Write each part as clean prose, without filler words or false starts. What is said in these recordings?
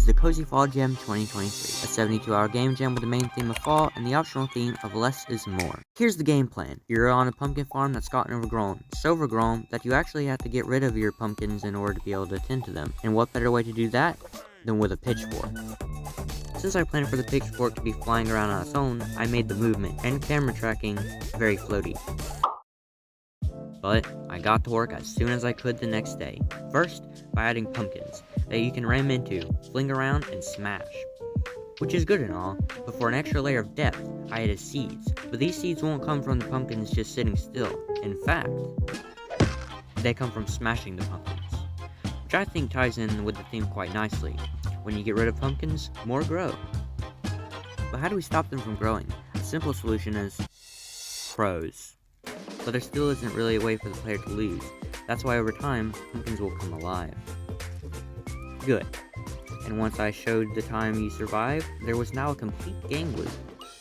is the Cozy Fall Gem 2023, a 72-hour game jam with the main theme of fall and the optional theme of less is more. Here's the game plan. You're on a pumpkin farm that's gotten overgrown. So overgrown that you actually have to get rid of your pumpkins in order to be able to tend to them. And what better way to do that than with a pitchfork? Since I planned for the pitchfork to be flying around on its own, I made the movement and camera tracking very floaty. But I got to work as soon as I could the next day. First, by adding pumpkins that you can ram into, fling around, and smash. Which is good and all, but for an extra layer of depth, I added seeds. But these seeds won't come from the pumpkins just sitting still. In fact, they come from smashing the pumpkins. Which I think ties in with the theme quite nicely. When you get rid of pumpkins, more grow. But how do we stop them from growing? A simple solution is froze. But there still isn't really a way for the player to lose. That's why over time, pumpkins will come alive. Good. And once I showed the time you survived, there was now a complete game loop.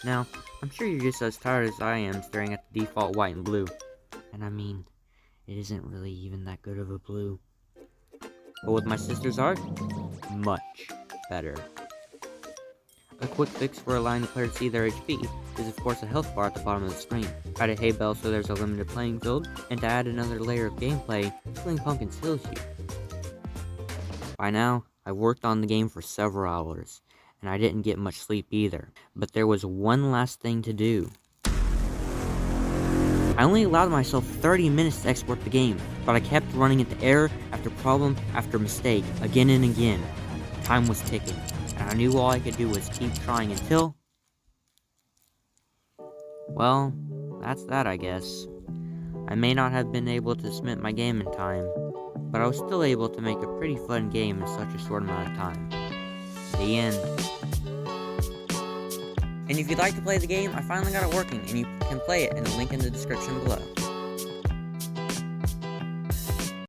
Now, I'm sure you're just as tired as I am staring at the default white and blue. And I mean, it isn't really even that good of a blue. But with my sister's art, much better. A quick fix for allowing the player to see their HP is of course a health bar at the bottom of the screen. Add a hay bale so there's a limited playing field, and to add another layer of gameplay, killing pumpkins heals you. By now, I've worked on the game for several hours, and I didn't get much sleep either, but there was one last thing to do. I only allowed myself 30 minutes to export the game, but I kept running into error after problem after mistake, again and again. Time was ticking, and I knew all I could do was keep trying until... well, that's that, I guess. I may not have been able to submit my game in time, but I was still able to make a pretty fun game in such a short amount of time. The end. And if you'd like to play the game, I finally got it working, and you can play it in the link in the description below.